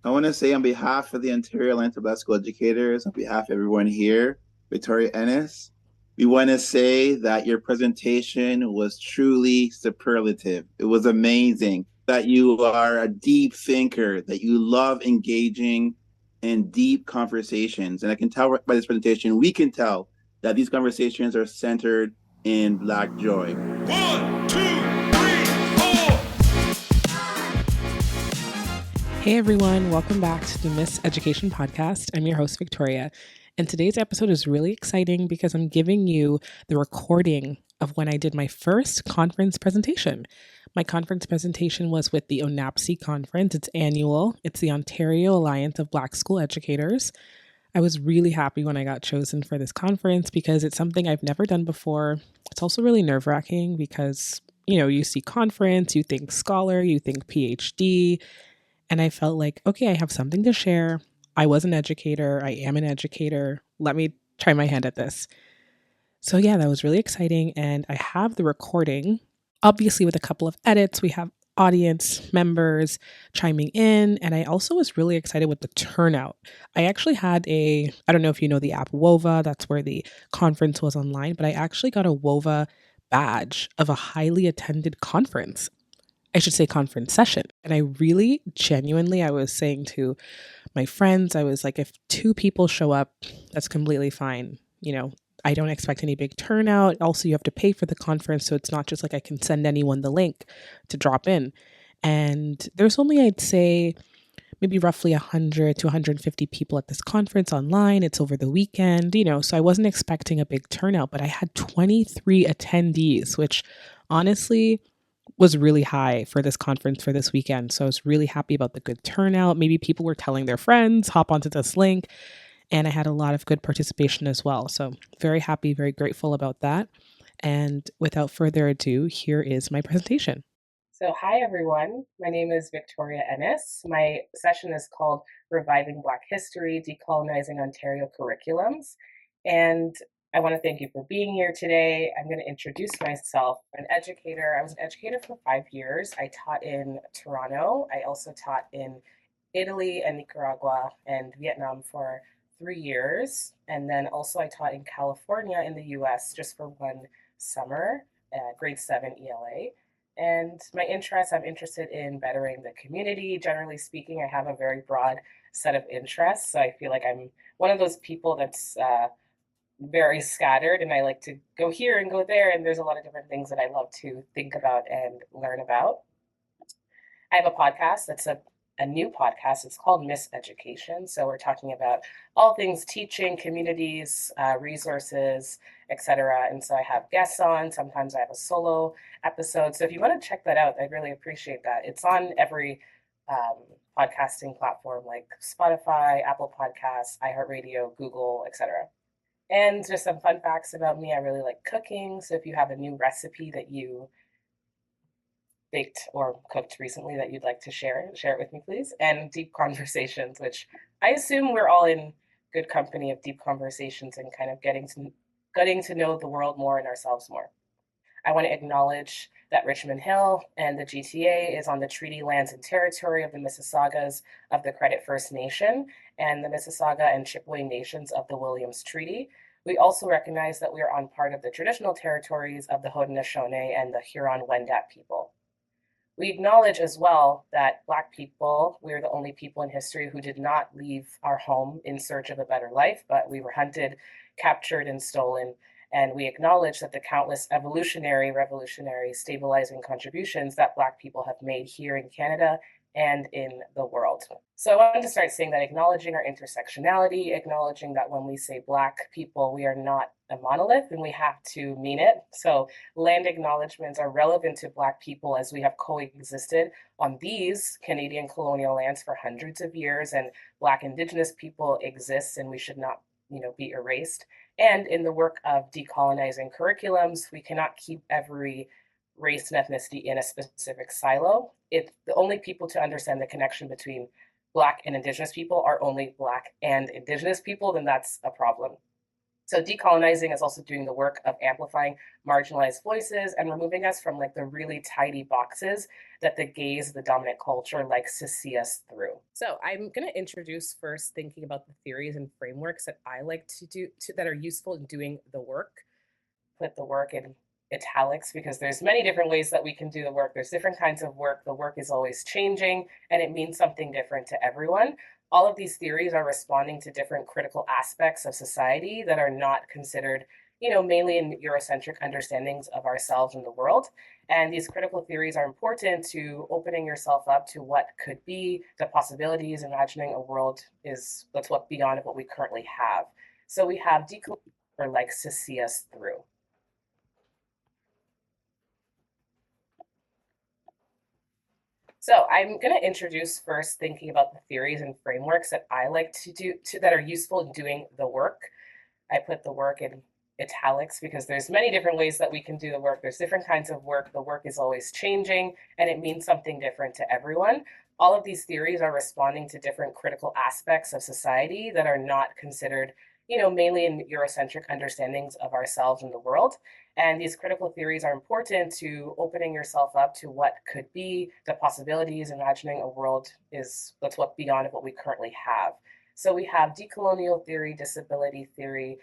I want to say on behalf of the Ontario Alliance of Black School Educators, on behalf of everyone here, Victoria Ennis, we want to say that your presentation was truly superlative. It was amazing that you are a deep thinker, that you love engaging in deep conversations. And I can tell by this presentation, we can tell that these conversations are centered in Black joy. One, two, three, four. Hey everyone, welcome back to the Miss Education Podcast. I'm your host, Victoria, and today's episode is really exciting because I'm giving you the recording of when I did my first conference presentation. My conference presentation was with the ONABSE Conference. It's annual. It's the Ontario Alliance of Black School Educators. I was really happy when I got chosen for this conference because it's something I've never done before. It's also really nerve-wracking because, you see conference, you think scholar, you think PhD, and I felt like, okay, I have something to share. I was an educator. I am an educator. Let me try my hand at this. So yeah, that was really exciting. And I have the recording, obviously with a couple of edits. We have audience members chiming in. And I also was really excited with the turnout. I actually had I don't know if you know the app WOVA, that's where the conference was online, but I actually got a WOVA badge of a highly attended conference. I should say conference session. And I really genuinely, I was saying to my friends, I was like, if two people show up, that's completely fine. I don't expect any big turnout. Also, you have to pay for the conference. So it's not just like I can send anyone the link to drop in. And there's only, I'd say, maybe roughly 100 to 150 people at this conference online. It's over the weekend, so I wasn't expecting a big turnout, but I had 23 attendees, which honestly was really high for this conference for this weekend. So I was really happy about the good turnout. Maybe people were telling their friends, hop onto this link. And I had a lot of good participation as well. So very happy, very grateful about that. And without further ado, here is my presentation. So hi everyone, my name is Victoria Ennis. My session is called Reviving Black History, Decolonizing Ontario Curriculums. And I want to thank you for being here today. I'm going to introduce myself. I'm an educator. I was an educator for 5 years. I taught in Toronto. I also taught in Italy and Nicaragua and Vietnam for 3 years. And then also I taught in California in the US just for one summer, grade 7 ELA. And my interests, I'm interested in bettering the community. Generally speaking, I have a very broad set of interests. So I feel like I'm one of those people that's very scattered, and I like to go here and go there. And there's a lot of different things that I love to think about and learn about. I have a podcast that's a new podcast. It's called Miss Education. So we're talking about all things teaching, communities, resources, etc. And so I have guests on. Sometimes I have a solo episode. So if you want to check that out, I'd really appreciate that. It's on every podcasting platform like Spotify, Apple Podcasts, iHeartRadio, Google, etc. And just some fun facts about me. I really like cooking. So if you have a new recipe that you baked or cooked recently that you'd like to share it with me, please. And deep conversations, which I assume we're all in good company of deep conversations and kind of getting to know the world more and ourselves more. I want to acknowledge that Richmond Hill and the GTA is on the treaty lands and territory of the Mississaugas of the Credit First Nation and the Mississauga and Chippewa Nations of the Williams Treaty. We also recognize that we are on part of the traditional territories of the Haudenosaunee and the Huron-Wendat people. We acknowledge as well that Black people, we're the only people in history who did not leave our home in search of a better life, but we were hunted, captured, and stolen. And we acknowledge that the countless evolutionary, revolutionary, stabilizing contributions that Black people have made here in Canada and in the world. So I wanted to start saying that acknowledging our intersectionality, acknowledging that when we say Black people, we are not a monolith and we have to mean it. So land acknowledgements are relevant to Black people as we have coexisted on these Canadian colonial lands for hundreds of years, and Black Indigenous people exist and we should not, be erased. And in the work of decolonizing curriculums, we cannot keep every race and ethnicity in a specific silo. If the only people to understand the connection between Black and Indigenous people are only Black and Indigenous people, then that's a problem. So decolonizing is also doing the work of amplifying marginalized voices and removing us from like the really tidy boxes that the gaze of the dominant culture likes to see us through. So I'm going to introduce first thinking about the theories and frameworks that I like to do that are useful in doing the work. Put the work in italics because there's many different ways that we can do the work. There's different kinds of work. The work is always changing and it means something different to everyone. All of these theories are responding to different critical aspects of society that are not considered, mainly in Eurocentric understandings of ourselves and the world. And these critical theories are important to opening yourself up to what could be, the possibilities, imagining a world that's what beyond what we currently have. So we have decolonial or likes to see us through. So I'm going to introduce first thinking about the theories and frameworks that I like to do that are useful in doing the work. I put the work in italics because there's many different ways that we can do the work. There's different kinds of work. The work is always changing and it means something different to everyone. All of these theories are responding to different critical aspects of society that are not considered, mainly in Eurocentric understandings of ourselves and the world. And these critical theories are important to opening yourself up to what could be, the possibilities, imagining a world that's what beyond what we currently have. So we have decolonial theory, disability theory,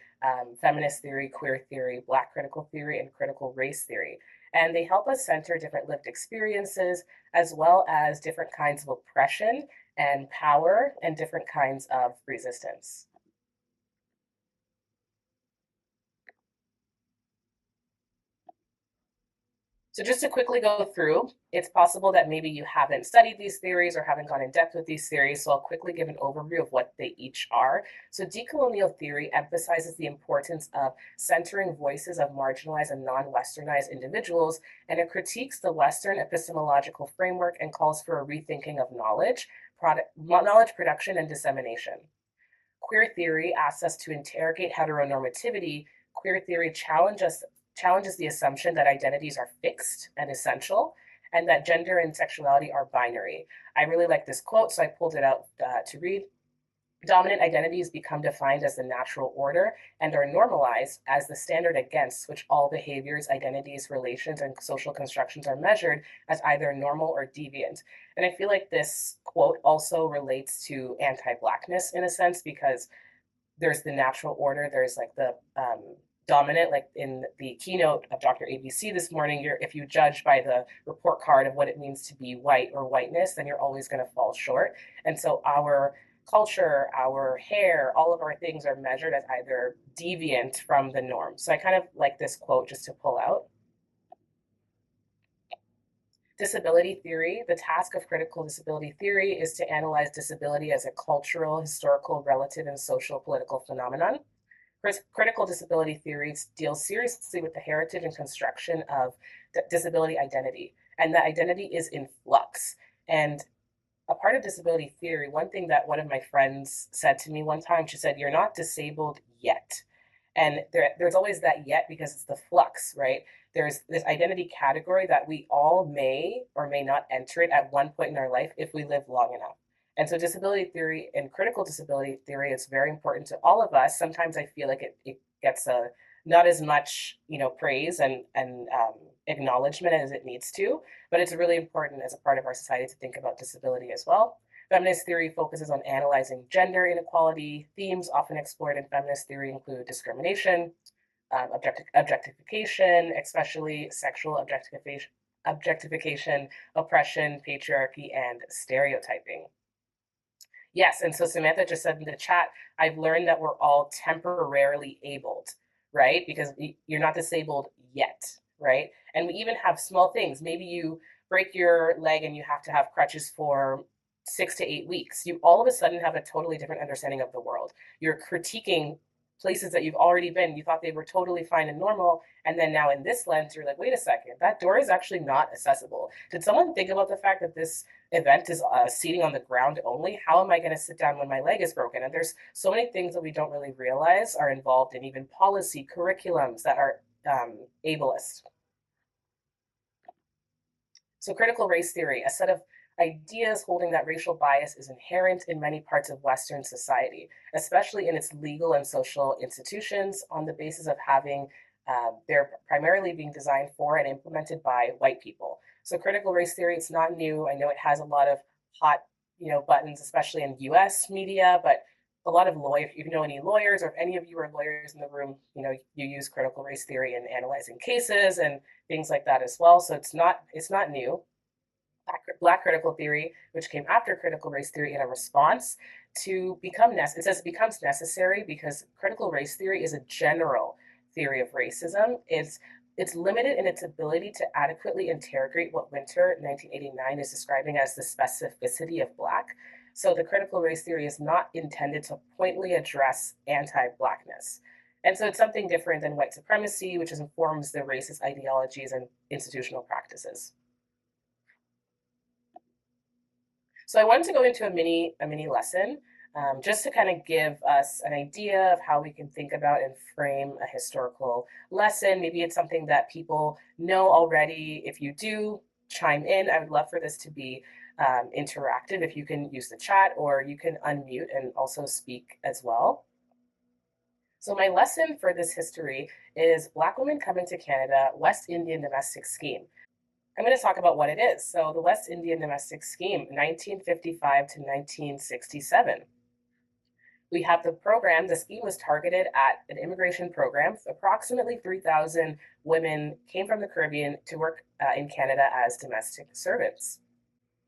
feminist theory, queer theory, Black critical theory, and critical race theory. And they help us center different lived experiences as well as different kinds of oppression and power and different kinds of resistance. So just to quickly go through, it's possible that maybe you haven't studied these theories or haven't gone in depth with these theories, so I'll quickly give an overview of what they each are. So decolonial theory emphasizes the importance of centering voices of marginalized and non-Westernized individuals, and it critiques the Western epistemological framework and calls for a rethinking of knowledge production and dissemination. Queer theory asks us to interrogate heteronormativity. Queer theory challenges the assumption that identities are fixed and essential, and that gender and sexuality are binary. I really like this quote, so I pulled it out to read. Dominant identities become defined as the natural order and are normalized as the standard against which all behaviors, identities, relations, and social constructions are measured as either normal or deviant. And I feel like this quote also relates to anti-Blackness in a sense, because there's the natural order, there's like the dominant, like in the keynote of Dr. ABC this morning, if you judge by the report card of what it means to be white or whiteness, then you're always going to fall short. And so our culture, our hair, all of our things are measured as either deviant from the norm. So I kind of like this quote just to pull out. Disability theory. The task of critical disability theory is to analyze disability as a cultural, historical, relative, and social political phenomenon. Critical disability theories deal seriously with the heritage and construction of disability identity, and that identity is in flux. And a part of disability theory, one thing that one of my friends said to me one time, she said, "You're not disabled yet." And there's always that yet because it's the flux, right? There's this identity category that we all may or may not enter it at one point in our life if we live long enough. And so disability theory and critical disability theory is very important to all of us. Sometimes I feel like it gets not as much, praise and acknowledgement as it needs to, but it's really important as a part of our society to think about disability as well. Feminist theory focuses on analyzing gender inequality. Themes often explored in feminist theory include discrimination, objectification, especially sexual objectification, oppression, patriarchy, and stereotyping. Yes, and so Samantha just said in the chat, I've learned that we're all temporarily abled, right? Because you're not disabled yet, right? And we even have small things. Maybe you break your leg and you have to have crutches for 6 to 8 weeks. You all of a sudden have a totally different understanding of the world. You're critiquing places that you've already been. You thought they were totally fine and normal. And then now in this lens, you're like, wait a second, that door is actually not accessible. Did someone think about the fact that this event is seating on the ground only? How am I going to sit down when my leg is broken? And there's so many things that we don't really realize are involved in even policy curriculums that are ableist. So critical race theory, a set of ideas holding that racial bias is inherent in many parts of Western society, especially in its legal and social institutions, on the basis of having they're primarily being designed for and implemented by white people. So critical race theory, it's not new. I know it has a lot of hot, buttons, especially in U.S. media, but a lot of lawyers, if you know any lawyers or if any of you are lawyers in the room, you use critical race theory in analyzing cases and things like that as well. So it's not new. Black critical theory, which came after critical race theory in a response to it says it becomes necessary because critical race theory is a general theory of racism. It's limited in its ability to adequately interrogate what Winter 1989 is describing as the specificity of Black. So the critical race theory is not intended to pointedly address anti-Blackness. And so it's something different than white supremacy, which informs the racist ideologies and institutional practices. So I wanted to go into a mini lesson, just to kind of give us an idea of how we can think about and frame a historical lesson. Maybe it's something that people know already. If you do, chime in. I would love for this to be interactive. If you can use the chat or you can unmute and also speak as well. So my lesson for this history is Black Women Coming to Canada, West Indian Domestic Scheme. I'm going to talk about what it is. So the West Indian Domestic Scheme, 1955 to 1967. We have the program. The scheme was targeted at an immigration program. Approximately 3,000 women came from the Caribbean to work in Canada as domestic servants.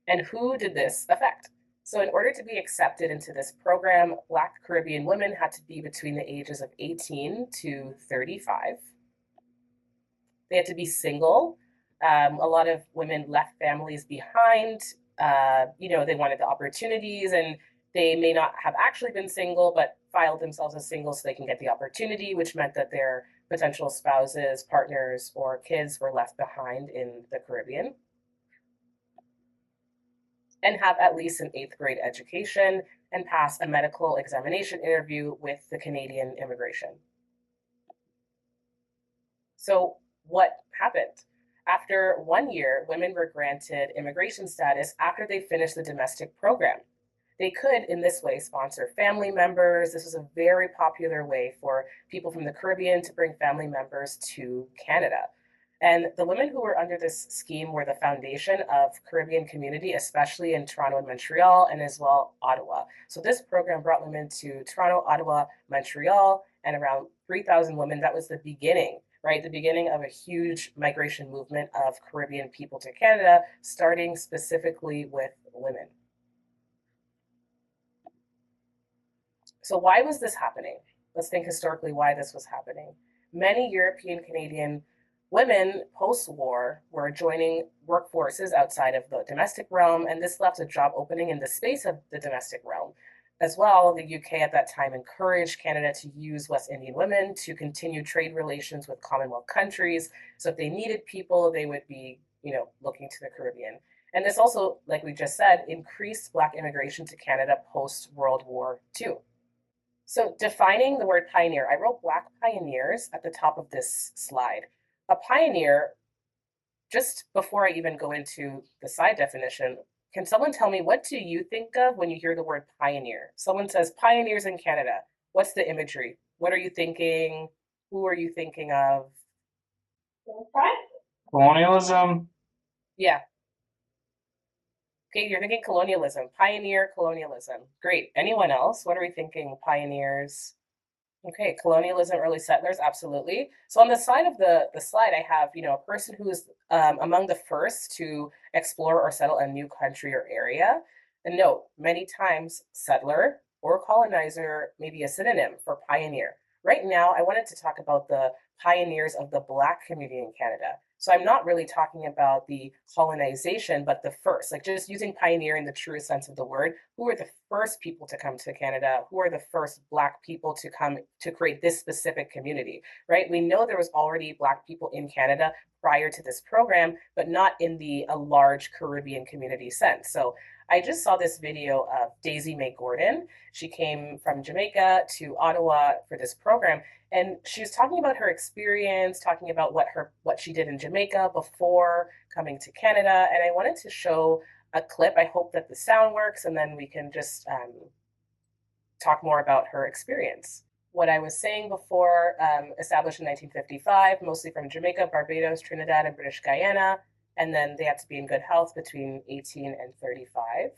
And who did this affect? So in order to be accepted into this program, Black Caribbean women had to be between the ages of 18 to 35. They had to be single. A lot of women left families behind. They wanted the opportunities, and they may not have actually been single, but filed themselves as single so they can get the opportunity, which meant that their potential spouses, partners, or kids were left behind in the Caribbean. And have at least an 8th grade education and pass a medical examination interview with the Canadian immigration. So what happened? After 1 year, women were granted immigration status after they finished the domestic program. They could, in this way, sponsor family members. This was a very popular way for people from the Caribbean to bring family members to Canada. And the women who were under this scheme were the foundation of Caribbean community, especially in Toronto and Montreal, and as well Ottawa. So this program brought women to Toronto, Ottawa, Montreal, and around 3,000 women. That was the beginning, right? The beginning of a huge migration movement of Caribbean people to Canada, starting specifically with women. So why was this happening? Let's think historically why this was happening. Many European Canadian women post-war were joining workforces outside of the domestic realm, and this left a job opening in the space of the domestic realm. As well, the UK at that time encouraged Canada to use West Indian women to continue trade relations with Commonwealth countries. So if they needed people, they would be, looking to the Caribbean. And this also, like we just said, increased Black immigration to Canada post-World War II. So defining the word pioneer, I wrote Black pioneers at the top of this slide. A pioneer, just before I even go into the side definition, can someone tell me, what do you think of when you hear the word pioneer? Someone says pioneers in Canada. What's the imagery? What are you thinking? Who are you thinking of? Colonialism. Yeah. Okay, you're thinking colonialism. Pioneer colonialism. Great. Anyone else? What are we thinking? Pioneers. Okay, colonialism, early settlers, absolutely. So on the side of the slide, I have, a person who is among the first to explore or settle a new country or area. And note, many times settler or colonizer may be a synonym for pioneer. Right now, I wanted to talk about the pioneers of the Black community in Canada. So I'm not really talking about the colonization, but the first, like just using pioneer in the truest sense of the word. Who are the first people to come to Canada? Who are the first Black people to come to create this specific community, right? We know there was already Black people in Canada prior to this program, but not in a large Caribbean community sense. So I just saw this video of Daisy Mae Gordon. She came from Jamaica to Ottawa for this program, and she was talking about her experience, talking about what she did in Jamaica before coming to Canada. And I wanted to show a clip. I hope that the sound works, and then we can just talk more about her experience. What I was saying before, established in 1955, mostly from Jamaica, Barbados, Trinidad, and British Guyana, and then they had to be in good health between 18 and 35.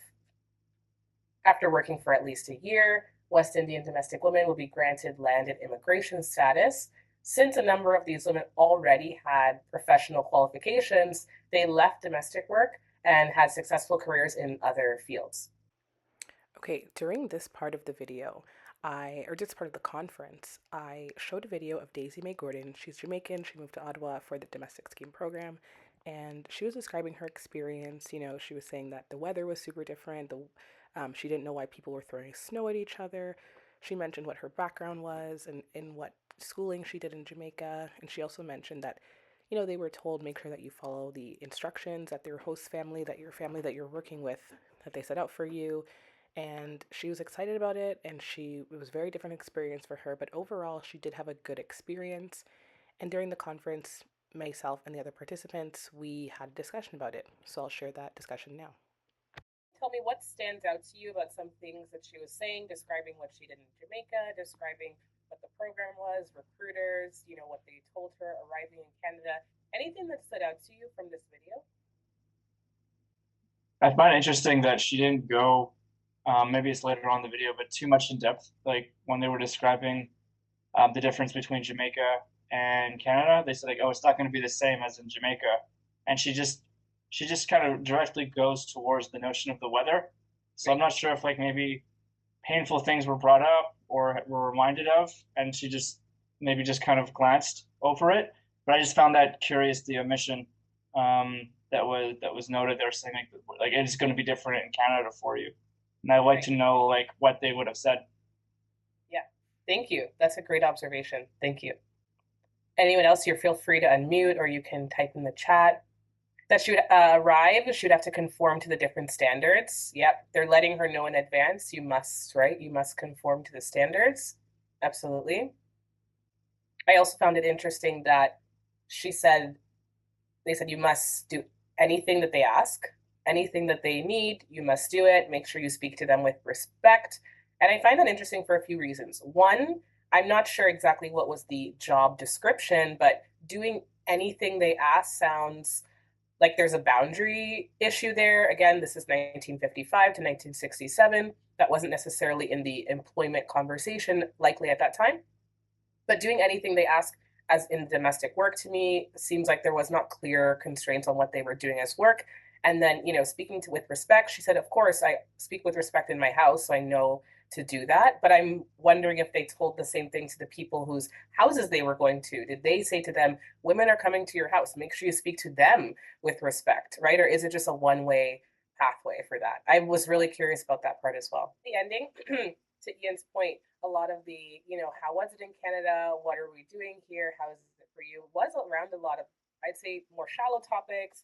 After working for at least a year, West Indian domestic women will be granted landed immigration status. Since a number of these women already had professional qualifications, they left domestic work and had successful careers in other fields. Okay, during this part of the video, or this part of the conference, I showed a video of Daisy Mae Gordon. She's Jamaican. She moved to Ottawa for the domestic scheme program, and she was describing her experience. She was saying that the weather was super different. She didn't know why people were throwing snow at each other. She mentioned what her background was and in what schooling she did in Jamaica, and she also mentioned that they were told make sure that you follow the instructions that their host family, that your family that you're working with, that they set out for you. And she was excited about it, and it was a very different experience for her, but overall she did have a good experience. And during the conference, myself and the other participants, we had a discussion about it. So I'll share that discussion now. Tell me what stands out to you about some things that she was saying, describing what she did in Jamaica, describing what the program was, recruiters, what they told her arriving in Canada. Anything that stood out to you from this video? I find it interesting that she didn't go, maybe it's later on in the video, but too much in depth. Like when they were describing the difference between Jamaica and Canada, they said like, oh, it's not going to be the same as in Jamaica, and she just kind of directly goes towards the notion of the weather. So I'm not sure if like maybe painful things were brought up or were reminded of, and she just maybe just kind of glanced over it. But I just found that curious, the omission that was noted there, saying like it's going to be different in Canada for you, and I'd like to know like what they would have said. Yeah, thank you. That's a great observation. Thank you. Anyone else, you feel free to unmute or you can type in the chat. That she would arrive, she would have to conform to the different standards. Yep, they're letting her know in advance. You must, right? You must conform to the standards. Absolutely. I also found it interesting that they said you must do anything that they ask, anything that they need, you must do it. Make sure you speak to them with respect. And I find that interesting for a few reasons. One, I'm not sure exactly what was the job description, but doing anything they ask sounds like there's a boundary issue there. Again, this is 1955 to 1967. That wasn't necessarily in the employment conversation, likely at that time. But doing anything they ask, as in domestic work, to me seems like there was not clear constraints on what they were doing as work. And then, speaking with respect, she said, of course, I speak with respect in my house, so I know to do that. But I'm wondering if they told the same thing to the people whose houses they were going to. Did they say to them, women are coming to your house, make sure you speak to them with respect, right? Or is it just a one-way pathway for that? I was really curious about that part as well. The ending, to Ian's point, a lot of the, how was it in Canada? What are we doing here? How is it for you? Was around a lot of, I'd say, more shallow topics.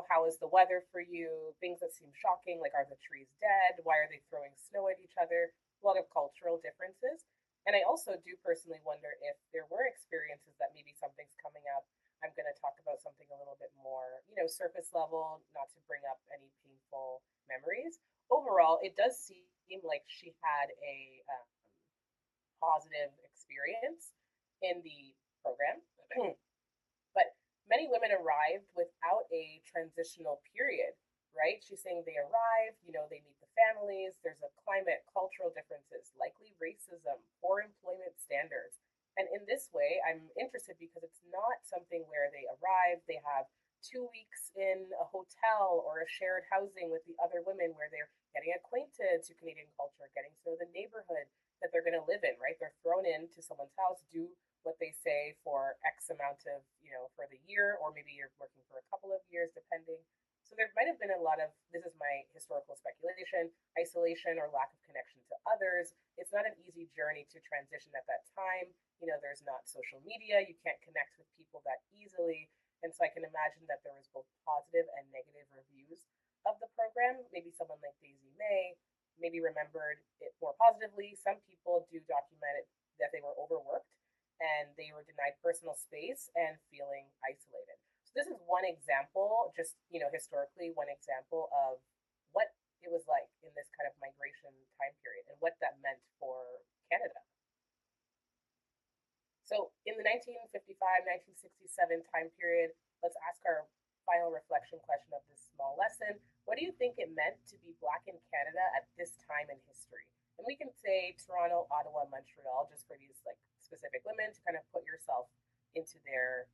How is the weather for you? Things that seem shocking, like are the trees dead? Why are they throwing snow at each other? A lot of cultural differences. And I also do personally wonder if there were experiences that maybe something's coming up. I'm going to talk about something a little bit more, surface level, not to bring up any painful memories. Overall, it does seem like she had a positive experience in the program. But many women arrived without a transitional period, right? She's saying they arrive, they meet the families, there's a climate, cultural differences, likely racism, poor employment standards. And in this way, I'm interested because it's not something where they arrive, they have 2 weeks in a hotel or a shared housing with the other women where they're getting acquainted to Canadian culture, getting to know the neighborhood that they're going to live in, right? They're thrown into someone's house, do what they say for X amount of, for the year, or maybe you're working for a couple of years, depending. So there might have been a lot of, this is my historical speculation, isolation or lack of connection to others. It's not an easy journey to transition at that time. There's not social media. You can't connect with people that easily. And so I can imagine that there was both positive and negative reviews of the program. Maybe someone like Daisy Mae maybe remembered it more positively. Some people do document it that they were overworked and they were denied personal space and feeling isolated. So this is one example, just historically, one example of it was like in this kind of migration time period and what that meant for Canada. So in the 1955, 1967 time period, let's ask our final reflection question of this small lesson. What do you think it meant to be Black in Canada at this time in history? And we can say Toronto, Ottawa, Montreal, just for these like specific women to kind of put yourself into their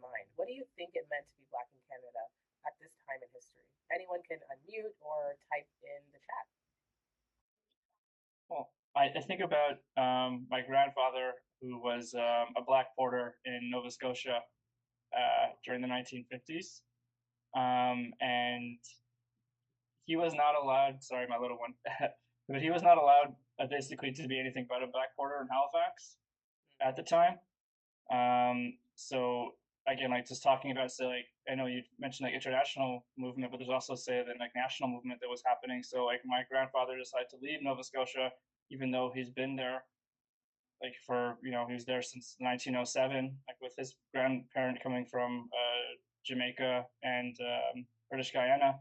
mind. What do you think it meant to be Black in Canada at this time in history? Anyone can unmute or type in the chat. Well, I think about my grandfather, who was a black porter in Nova Scotia during the 1950s. And he was not allowed, sorry, my little one, but he was not allowed basically to be anything but a black porter in Halifax at the time. So again, like just talking about, say, like, I know you mentioned like international movement, but there's also, say, the like national movement that was happening. So like my grandfather decided to leave Nova Scotia, even though he's been there like for, he was there since 1907, like with his grandparent coming from Jamaica and British Guyana,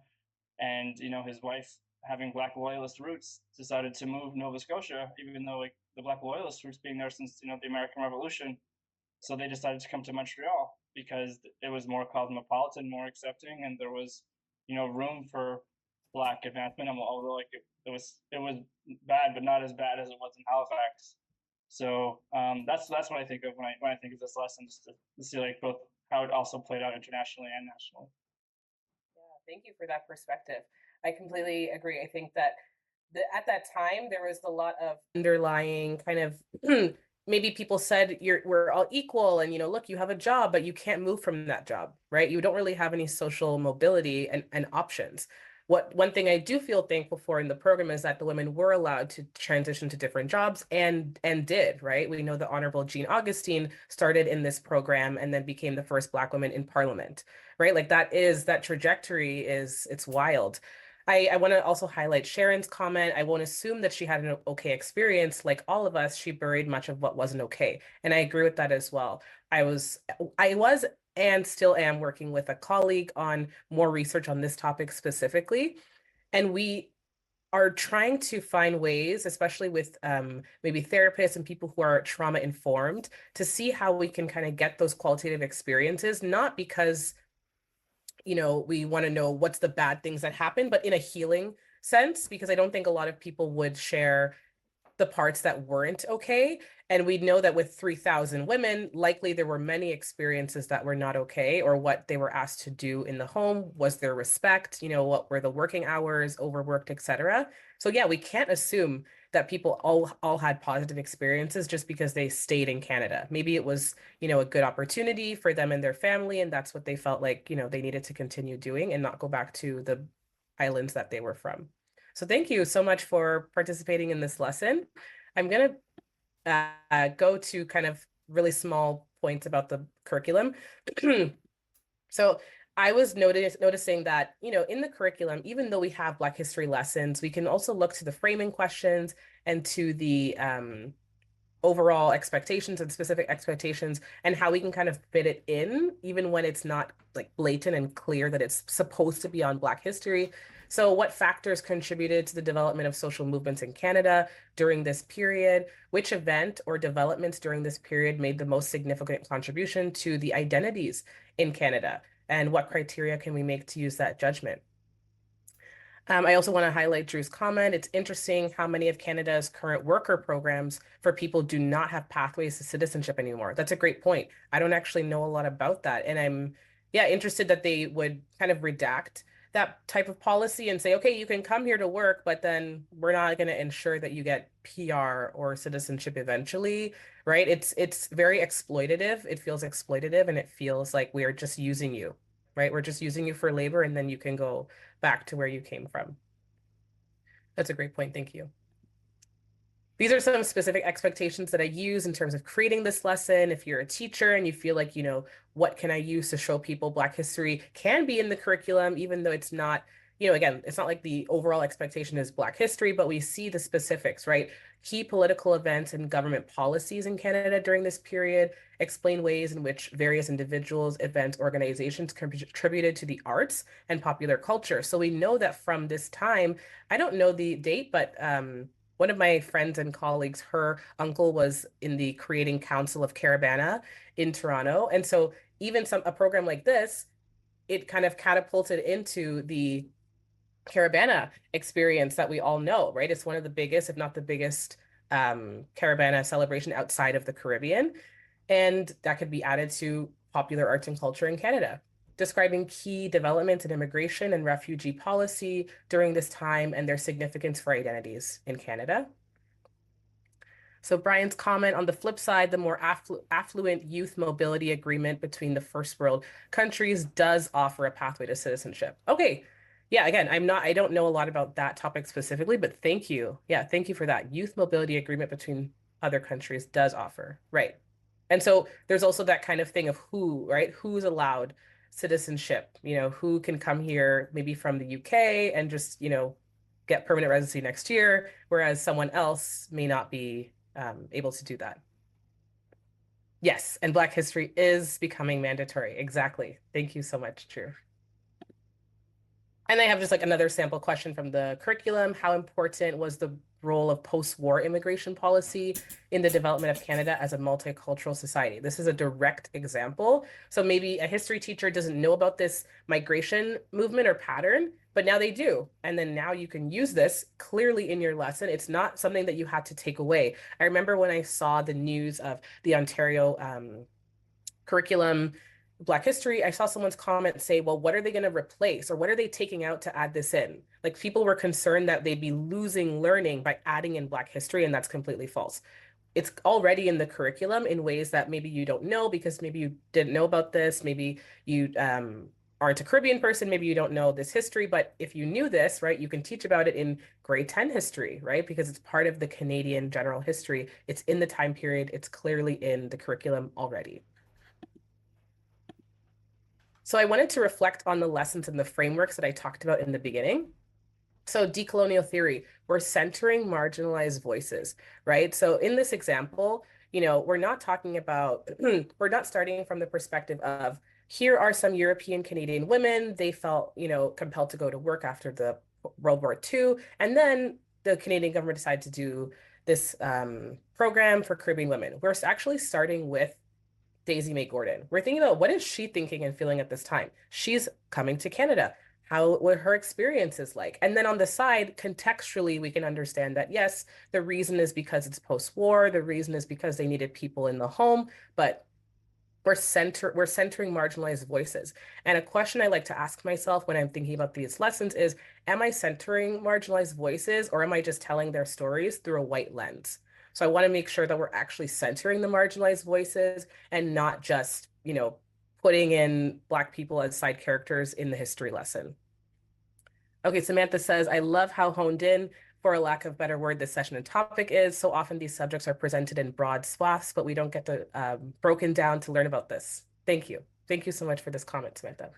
and his wife having black loyalist roots decided to move Nova Scotia, even though like the black loyalist roots being there since the American Revolution. So they decided to come to Montreal because it was more cosmopolitan, more accepting, and there was room for black advancement. And although like it was bad, but not as bad as it was in Halifax. So that's what I think of when I think of this lesson, just to see like both how it also played out internationally and nationally. Yeah, thank you for that perspective. I completely agree. I think that at that time there was a lot of underlying kind of maybe people said we're all equal, and look, you have a job, but you can't move from that job, right? You don't really have any social mobility and options. One thing I do feel thankful for in the program is that the women were allowed to transition to different jobs and did, right? We know the Honorable Jean Augustine started in this program and then became the first Black woman in Parliament, right? Like that trajectory it's wild. I want to also highlight Sharon's comment. I won't assume that she had an okay experience. Like all of us, she buried much of what wasn't okay. And I agree with that as well. I was and still am working with a colleague on more research on this topic specifically. And we are trying to find ways, especially with maybe therapists and people who are trauma informed, to see how we can kind of get those qualitative experiences, not because we want to know what's the bad things that happen, but in a healing sense, because I don't think a lot of people would share the parts that weren't okay. And we know that with 3,000 women, likely there were many experiences that were not okay, or what they were asked to do in the home. Was there respect? What were the working hours, overworked, etc. So yeah, we can't assume that people all had positive experiences just because they stayed in Canada. Maybe it was, a good opportunity for them and their family, and that's what they felt like, they needed to continue doing and not go back to the islands that they were from. So thank you so much for participating in this lesson. I'm going to go to kind of really small points about the curriculum. So I was noticing that, in the curriculum, even though we have Black history lessons, we can also look to the framing questions and to the overall expectations and specific expectations, and how we can kind of fit it in, even when it's not like blatant and clear that it's supposed to be on Black history. So what factors contributed to the development of social movements in Canada during this period? Which event or developments during this period made the most significant contribution to the identities in Canada? And what criteria can we make to use that judgment? I also want to highlight Drew's comment. It's interesting how many of Canada's current worker programs for people do not have pathways to citizenship anymore. That's a great point. I don't actually know a lot about that. And I'm, interested that they would kind of redact that type of policy and say, okay, you can come here to work, but then we're not going to ensure that you get PR or citizenship eventually, right? It's very exploitative. It feels exploitative, and it feels like we are just using you, right? We're just using you for labor, and then you can go back to where you came from. That's a great point. Thank you. These are some specific expectations that I use in terms of creating this lesson. If you're a teacher and you feel like, what can I use to show people Black history can be in the curriculum, even though it's not, again, it's not like the overall expectation is Black history, but we see the specifics, right? Key political events and government policies in Canada during this period explain ways in which various individuals, events, organizations contributed to the arts and popular culture. So we know that from this time, I don't know the date, but one of my friends and colleagues, her uncle was in the creating council of Caribana in Toronto. And so even a program like this, it kind of catapulted into the Caribana experience that we all know, right? It's one of the biggest, if not the biggest, Caribana celebration outside of the Caribbean. And that could be added to popular arts and culture in Canada, describing key developments in immigration and refugee policy during this time and their significance for identities in Canada. So Brian's comment on the flip side, the more affluent youth mobility agreement between the first world countries does offer a pathway to citizenship. Okay. Yeah, again, I don't know a lot about that topic specifically, but thank you. Yeah, thank you for that. Youth mobility agreement between other countries does offer. Right. And so there's also that kind of thing of who, right? Who's allowed citizenship, who can come here maybe from the UK and just, get permanent residency next year, whereas someone else may not be able to do that. Yes, and Black history is becoming mandatory. Exactly. Thank you so much, Drew. And I have just like another sample question from the curriculum. How important was the role of post-war immigration policy in the development of Canada as a multicultural society? This is a direct example. So maybe a history teacher doesn't know about this migration movement or pattern, but now they do. And then now you can use this clearly in your lesson. It's not something that you had to take away. I remember when I saw the news of the Ontario curriculum, Black history, I saw someone's comment say, well, what are they going to replace or what are they taking out to add this in? Like people were concerned that they'd be losing learning by adding in Black history, and that's completely false. It's already in the curriculum in ways that maybe you don't know because maybe you didn't know about this. Maybe you aren't a Caribbean person. Maybe you don't know this history, but if you knew this, right, you can teach about it in grade 10 history, right? Because it's part of the Canadian general history. It's in the time period. It's clearly in the curriculum already. So I wanted to reflect on the lessons and the frameworks that I talked about in the beginning. So decolonial theory, we're centering marginalized voices, right? So in this example, we're not talking about, we're not starting from the perspective of, here are some European Canadian women, they felt, compelled to go to work after the World War II. And then the Canadian government decided to do this program for Caribbean women. We're actually starting with Daisy May Gordon. We're thinking about what is she thinking and feeling at this time? She's coming to Canada. What her experience is like. And then on the side, contextually, we can understand that, yes, the reason is because it's post-war. The reason is because they needed people in the home, but we're centering marginalized voices. And a question I like to ask myself when I'm thinking about these lessons is, am I centering marginalized voices or am I just telling their stories through a white lens? So I want to make sure that we're actually centering the marginalized voices and not just, putting in Black people as side characters in the history lesson. Okay, Samantha says, I love how honed in, for a lack of better word, this session and topic is. So often these subjects are presented in broad swaths, but we don't get to broken down to learn about this. Thank you. Thank you so much for this comment, Samantha.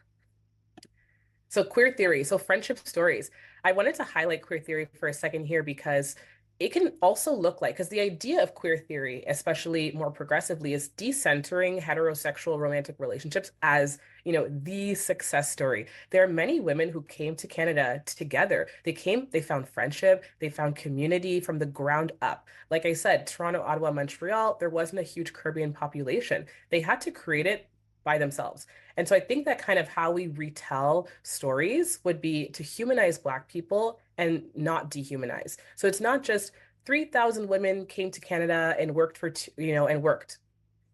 So queer theory, so friendship stories. I wanted to highlight queer theory for a second here because it can also look like, because the idea of queer theory, especially more progressively, is decentering heterosexual romantic relationships as, the success story. There are many women who came to Canada together. They found friendship, they found community from the ground up. Like I said, Toronto, Ottawa, Montreal, there wasn't a huge Caribbean population. They had to create it by themselves. And so I think that kind of how we retell stories would be to humanize Black people and not dehumanize. So it's not just 3,000 women came to Canada and worked and worked.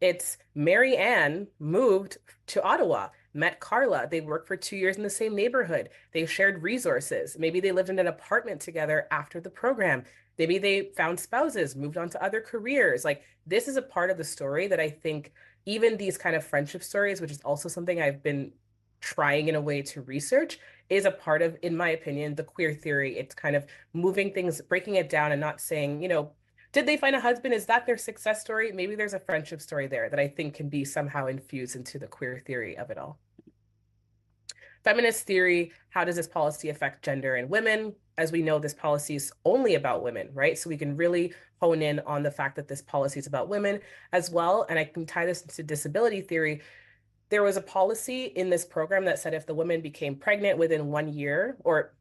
It's Mary Ann moved to Ottawa, met Carla. They worked for 2 years in the same neighborhood. They shared resources. Maybe they lived in an apartment together after the program. Maybe they found spouses, moved on to other careers. Like this is a part of the story that I think even these kind of friendship stories, which is also something I've been trying in a way to research, is a part of, in my opinion, the queer theory. It's kind of moving things, breaking it down and not saying, did they find a husband? Is that their success story? Maybe there's a friendship story there that I think can be somehow infused into the queer theory of it all. Feminist theory, how does this policy affect gender and women? As we know, this policy is only about women, right? So we can really hone in on the fact that this policy is about women as well. And I can tie this into disability theory. There was a policy in this program that said if the woman became pregnant within 1 year, or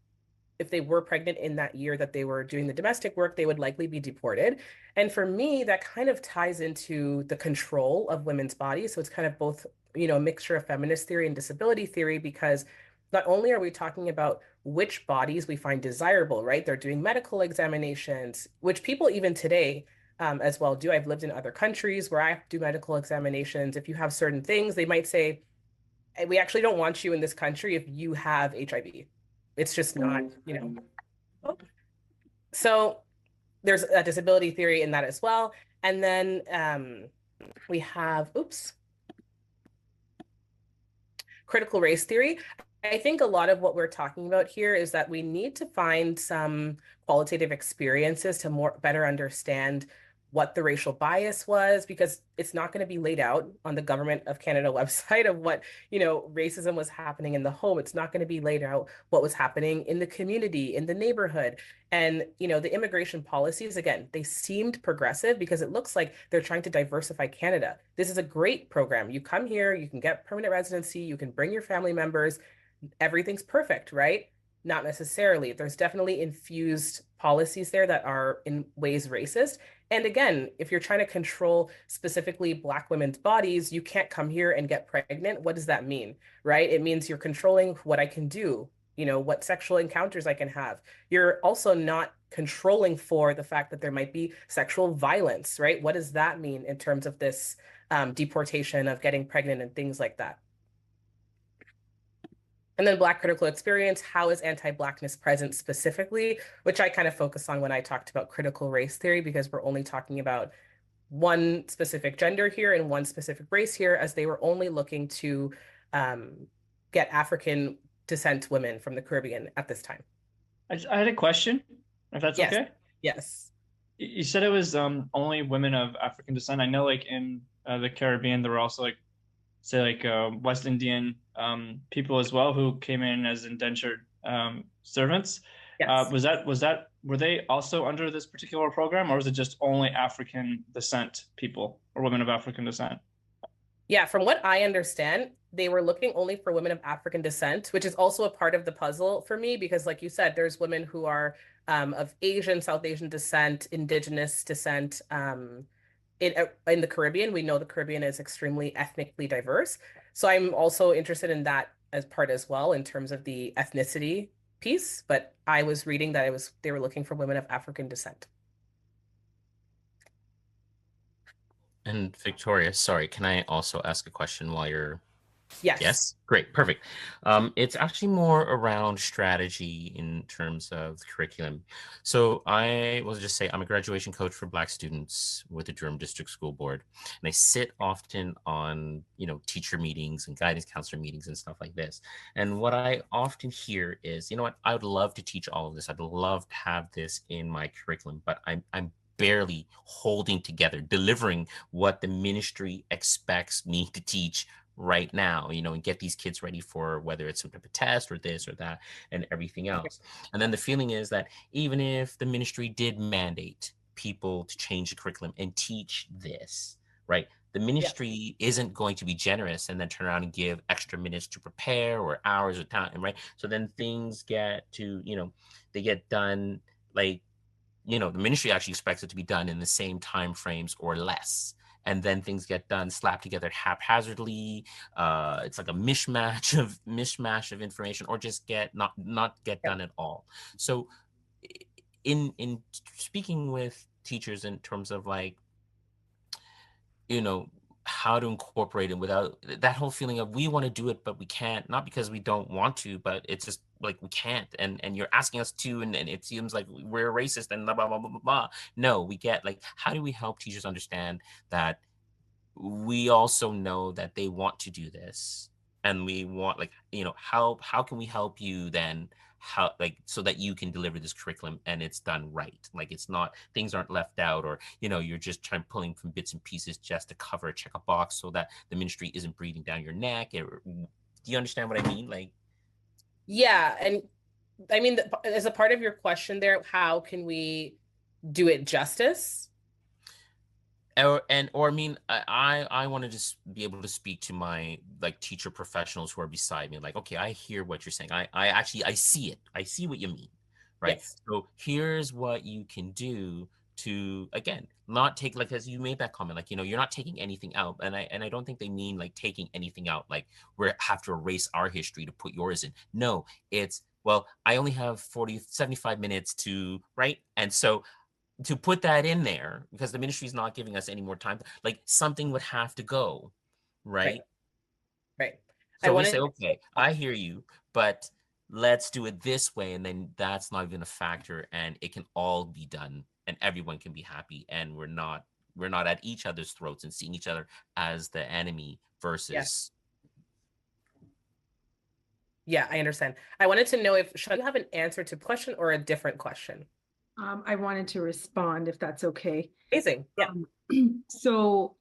if they were pregnant in that year that they were doing the domestic work, they would likely be deported. And for me, that kind of ties into the control of women's bodies. So it's kind of both, a mixture of feminist theory and disability theory, because not only are we talking about which bodies we find desirable, right? They're doing medical examinations, which people even today as well do. I've lived in other countries where I do medical examinations. If you have certain things, they might say, we actually don't want you in this country if you have HIV. It's just not, So there's a disability theory in that as well. And then we have, critical race theory. I think a lot of what we're talking about here is that we need to find some qualitative experiences to better understand what the racial bias was, because it's not going to be laid out on the Government of Canada website of what, racism was happening in the home. It's not going to be laid out what was happening in the community, in the neighborhood. And, the immigration policies, again, they seemed progressive because it looks like they're trying to diversify Canada. This is a great program. You come here, you can get permanent residency, you can bring your family members, everything's perfect, right? Not necessarily. There's definitely infused policies there that are in ways racist. And again, if you're trying to control specifically Black women's bodies, you can't come here and get pregnant. What does that mean, right? It means you're controlling what I can do, what sexual encounters I can have. You're also not controlling for the fact that there might be sexual violence, right? What does that mean in terms of this deportation of getting pregnant and things like that? And then Black critical experience, how is anti-Blackness present specifically, which I kind of focus on when I talked about critical race theory, because we're only talking about one specific gender here and one specific race here, as they were only looking to get African descent women from the Caribbean at this time. I had a question, if that's Yes. okay. Yes. You said it was only women of African descent. I know, like in the Caribbean, there were also West Indian people as well who came in as indentured servants. Yes. Were they also under this particular program, or was it just only African descent people or women of African descent? Yeah, from what I understand, they were looking only for women of African descent, which is also a part of the puzzle for me, because like you said, there's women who are of Asian, South Asian descent, indigenous descent. In the Caribbean, we know the Caribbean is extremely ethnically diverse. So I'm also interested in that as part as well in terms of the ethnicity piece. But I was reading that they were looking for women of African descent. And Victoria, sorry, can I also ask a question while you're... Yes. Yes, great, perfect. It's actually more around strategy in terms of curriculum. So I will just say I'm a graduation coach for Black students with the Durham District School Board, and I sit often on teacher meetings and guidance counselor meetings and stuff like this. And what I often hear is, I would love to teach all of this. I'd love to have this in my curriculum, but I'm barely holding together, delivering what the ministry expects me to teach right now, and get these kids ready for whether it's some type of test or this or that and everything else. And then the feeling is that even if the ministry did mandate people to change the curriculum and teach this, right, the ministry isn't going to be generous and then turn around and give extra minutes to prepare or hours of time, right? So then things get to, they get done the ministry actually expects it to be done in the same time frames or less. And then things get done, slapped together haphazardly. It's like a mishmash of information, or just not get done at all. So, in speaking with teachers in terms of how to incorporate it without that whole feeling of we want to do it but we can't, not because we don't want to, but it's just like we can't, and you're asking us to, and it seems like we're racist and blah blah blah blah blah. No, we get how do we help teachers understand that we also know that they want to do this, and we want how can we help you then, how so that you can deliver this curriculum and it's done right, it's not, things aren't left out, or you're just pulling from bits and pieces just to cover, check a box so that the ministry isn't breathing down your neck. Do you understand what I mean? Yeah, and I mean, as a part of your question there, how can we do it justice? Or I mean, I want to just be able to speak to my like teacher professionals who are beside me. Like, okay, I hear what you're saying. I actually I see it. I see what you mean, right? Yes, So here's what you can do to again not take, like, as you made that comment, like, you're not taking anything out, and I don't think they mean like taking anything out, like we have to erase our history to put yours in. No, it's, well, I only have 75 minutes to, right, and so to put that in there, because the ministry is not giving us any more time, like something would have to go, right, right? right. I So we say, wanted okay, I hear you, but let's do it this way, and then that's not even a factor, and it can all be done, and everyone can be happy, and we're not at each other's throats and seeing each other as the enemy yes, versus. yeah, I understand. I wanted to know if Sean, you have an answer to question or a different question. I wanted to respond if that's okay. Amazing. Yeah. So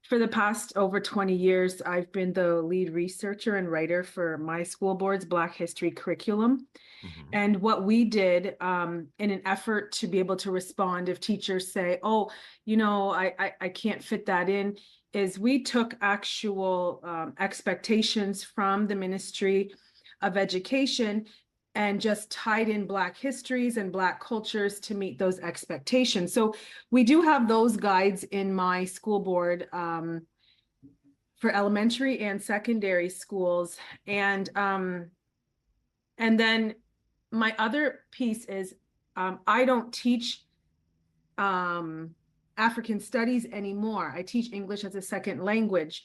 for the past over 20 years, I've been the lead researcher and writer for my school board's Black History curriculum. Mhm. And what we did in an effort to be able to respond if teachers say, oh, I can't fit that in, is we took actual expectations from the Ministry of Education and just tied in Black histories and Black cultures to meet those expectations. So we do have those guides in my school board for elementary and secondary schools. And then my other piece is I don't teach African studies anymore. I teach English as a second language,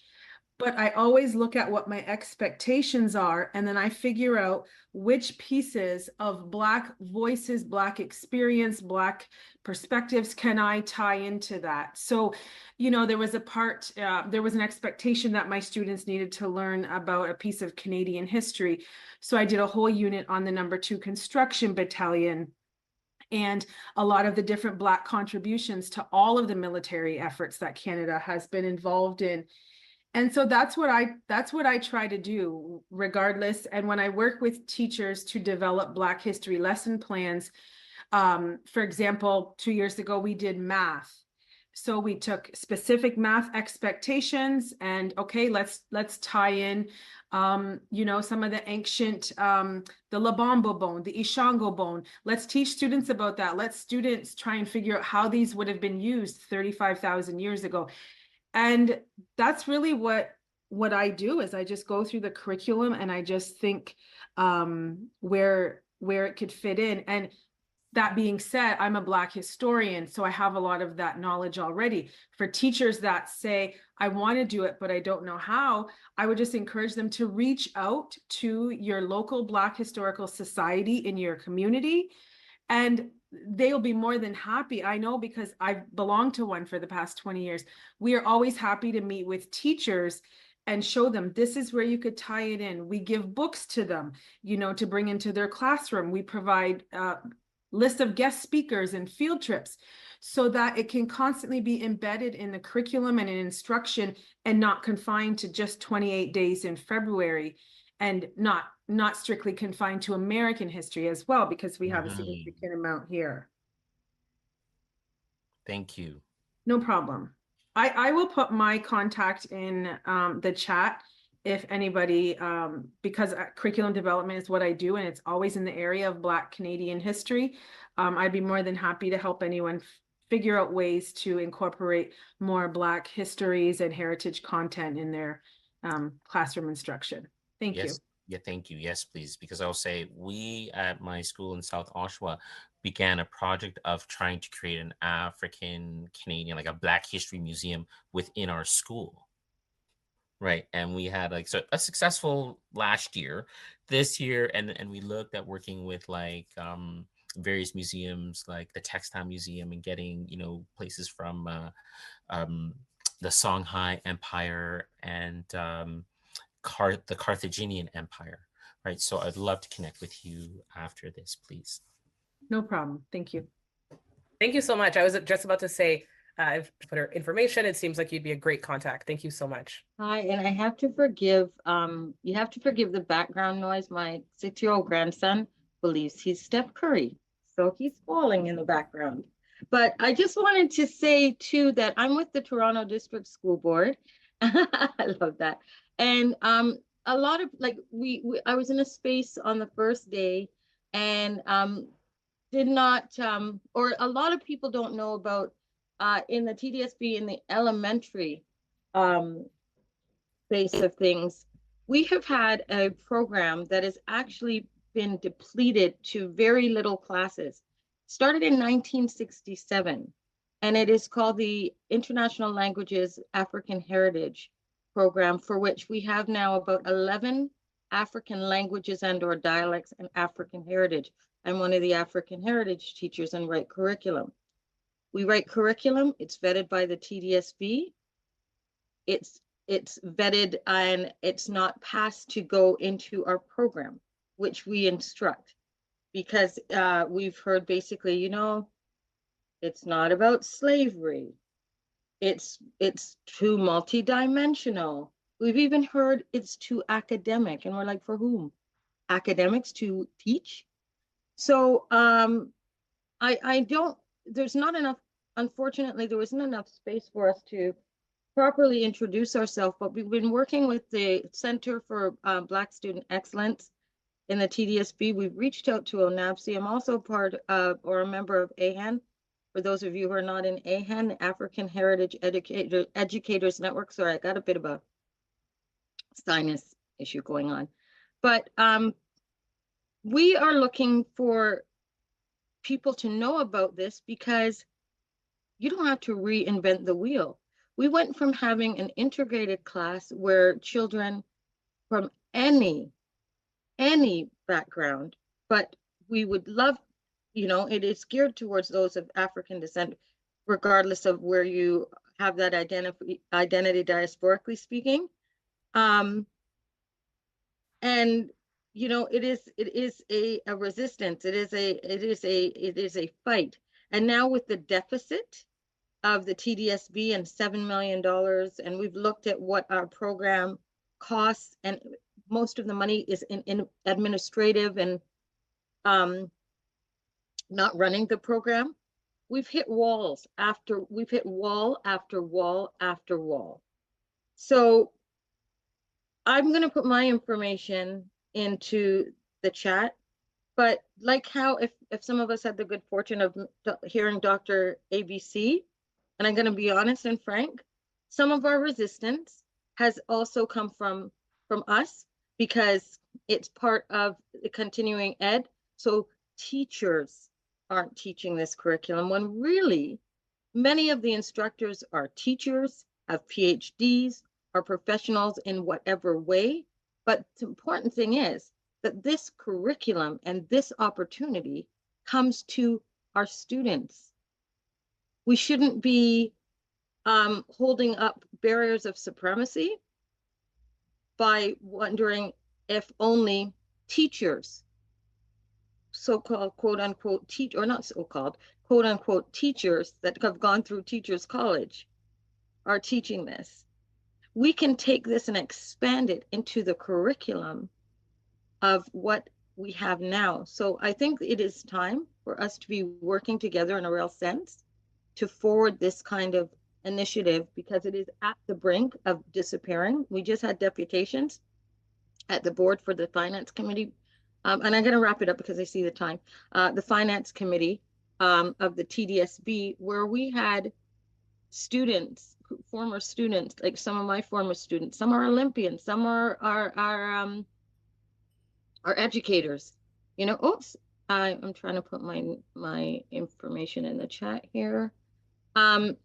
but I always look at what my expectations are, and then I figure out which pieces of Black voices, Black experience, Black perspectives can I tie into that. So, there was there was an expectation that my students needed to learn about a piece of Canadian history. So I did a whole unit on the #2 Construction Battalion and a lot of the different Black contributions to all of the military efforts that Canada has been involved in. And so that's what I try to do regardless. And when I work with teachers to develop Black history lesson plans, for example, 2 years ago, we did math. So we took specific math expectations and okay, let's tie in, some of the ancient, the Labombo bone, the Ishango bone. Let's teach students about that. Let students try and figure out how these would have been used 35,000 years ago. And that's really what I do is I just go through the curriculum and I just think where it could fit in. And that being said, I'm a Black historian, so I have a lot of that knowledge already. For teachers that say, I want to do it, but I don't know how, I would just encourage them to reach out to your local Black Historical Society in your community, and they'll be more than happy. I know because I've belonged to one for the past 20 years. We are always happy to meet with teachers and show them this is where you could tie it in. We give books to them, to bring into their classroom. We provide list of guest speakers and field trips so that it can constantly be embedded in the curriculum and in instruction and not confined to just 28 days in February, and not strictly confined to American history as well, because we have a significant amount here. Thank you. No problem. I will put my contact in the chat if anybody, because curriculum development is what I do, and it's always in the area of Black Canadian history. I'd be more than happy to help anyone figure out ways to incorporate more Black histories and heritage content in their classroom instruction. Thank you. Yeah, thank you. Yes, please. Because I'll say we at my school in South Oshawa began a project of trying to create an African Canadian, like a Black history museum within our school. Right. And we had like a successful last year, this year, and we looked at working with like various museums like the Textile Museum and getting, places from the Songhai Empire and the Carthaginian Empire. Right. So I'd love to connect with you after this, please. No problem. Thank you. Thank you so much. I was just about to say, I've put her information. It seems like you'd be a great contact. Thank you so much. Hi, and I have to forgive, you have to forgive the background noise. My 6-year-old grandson believes he's Steph Curry, so he's falling in the background. But I just wanted to say too that I'm with the Toronto District School Board. I love that. And a lot of like I was in a space on the first day and did not or a lot of people don't know about in the TDSB in the elementary base of things, we have had a program that has actually been depleted to very little classes. Started in 1967, and it is called the International Languages African Heritage Program, for which we have now about 11 African languages and or dialects and African heritage. I'm one of the African heritage teachers and write curriculum. We write curriculum, it's vetted by the TDSB. It's vetted and it's not passed to go into our program, which we instruct, because we've heard basically, you know, it's not about slavery. It's too multidimensional. We've even heard it's too academic, and we're like, for whom? Academics to teach? So I don't, there's not enough, unfortunately, there wasn't enough space for us to properly introduce ourselves, but we've been working with the Center for Black Student Excellence in the TDSB. We've reached out to ONABSE. I'm also part of or a member of AHAN. For those of you who are not in AHAN, African Heritage Educators Network. Sorry, I got a bit of a sinus issue going on. But we are looking for people to know about this, because you don't have to reinvent the wheel. We went from having an integrated class where children from any background, but we would love, you know, it is geared towards those of African descent, regardless of where you have that identity diasporically speaking. And you know, it is a resistance. It is a fight. And now with the deficit of the TDSB and $7 million, and we've looked at what our program costs, and most of the money is in administrative and not running the program. We've hit wall after wall after wall. So I'm going to put my information into the chat, but like how if some of us had the good fortune of hearing Dr. ABC, and I'm going to be honest and frank, some of our resistance has also come from us, because it's part of the continuing ed. So teachers aren't teaching this curriculum, when really many of the instructors are teachers, have PhDs, are professionals in whatever way. But the important thing is that this curriculum and this opportunity comes to our students. We shouldn't be holding up barriers of supremacy by wondering if only teachers, so-called quote unquote teach, or not so-called quote unquote teachers that have gone through teachers college are teaching this. We can take this and expand it into the curriculum of what we have now. So I think it is time for us to be working together in a real sense to forward this kind of initiative, because it is at the brink of disappearing. We just had deputations at the board for the finance committee. And I'm going to wrap it up because I see the time. The finance committee of the TDSB, where we had students, former students, like some of my former students, some are Olympians, some are educators, you know. Oops, I'm trying to put my information in the chat here. And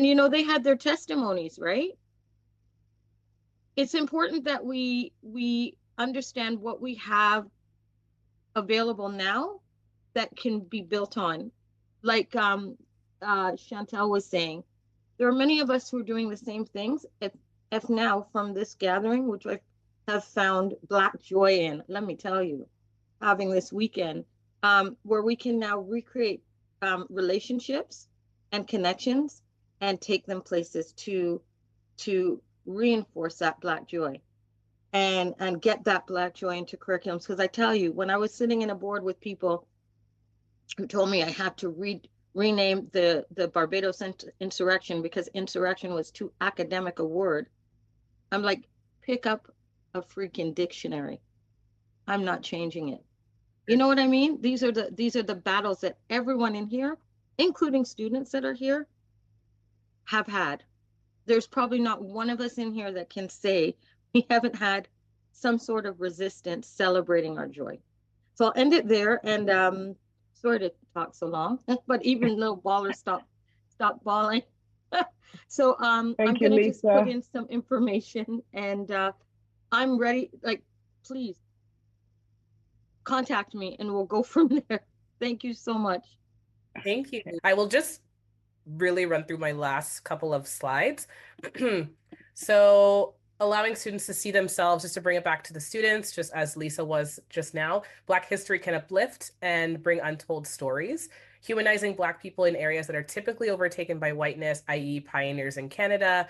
you know, they had their testimonies, right? It's important that we understand what we have available now that can be built on. Like Chantel was saying, there are many of us who are doing the same things. If now from this gathering, which I have found Black joy in, let me tell you, having this weekend, where we can now recreate relationships and connections and take them places to reinforce that Black joy and get that Black joy into curriculums. Because I tell you, when I was sitting in a board with people who told me I had to rename the Barbados insurrection because insurrection was too academic a word, I'm like, pick up a freaking dictionary. I'm not changing it. You know what I mean? These are the battles that everyone in here, including students that are here, have had. There's probably not one of us in here that can say we haven't had some sort of resistance celebrating our joy. So I'll end it there. And sorry to talk so long, but even little ballers stop balling. So I'm gonna just put in some information, and I'm ready. Like, please contact me and we'll go from there. Thank you so much. Thank you. I will just really run through my last couple of slides. So allowing students to see themselves, just to bring it back to the students, just as Lisa was just now, Black history can uplift and bring untold stories, humanizing Black people in areas that are typically overtaken by whiteness, i.e. pioneers in Canada,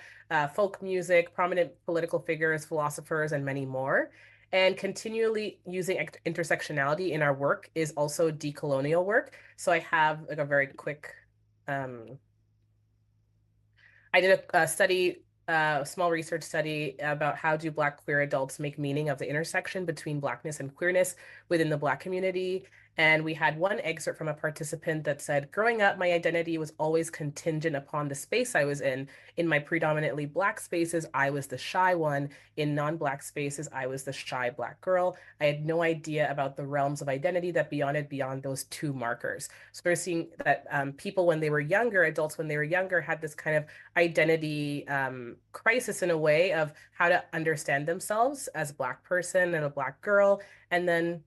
folk music, prominent political figures, philosophers, and many more. And continually using intersectionality in our work is also decolonial work. So I have like a very quick, I did a study, a small research study about how do Black queer adults make meaning of the intersection between Blackness and queerness within the Black community. And we had one excerpt from a participant that said, growing up, my identity was always contingent upon the space I was in. In my predominantly Black spaces, I was the shy one. In non-Black spaces, I was the shy Black girl. I had no idea about the realms of identity that beyond those two markers. So we're seeing that people when they were younger, adults when they were younger, had this kind of identity crisis in a way of how to understand themselves as a Black person and a Black girl. And then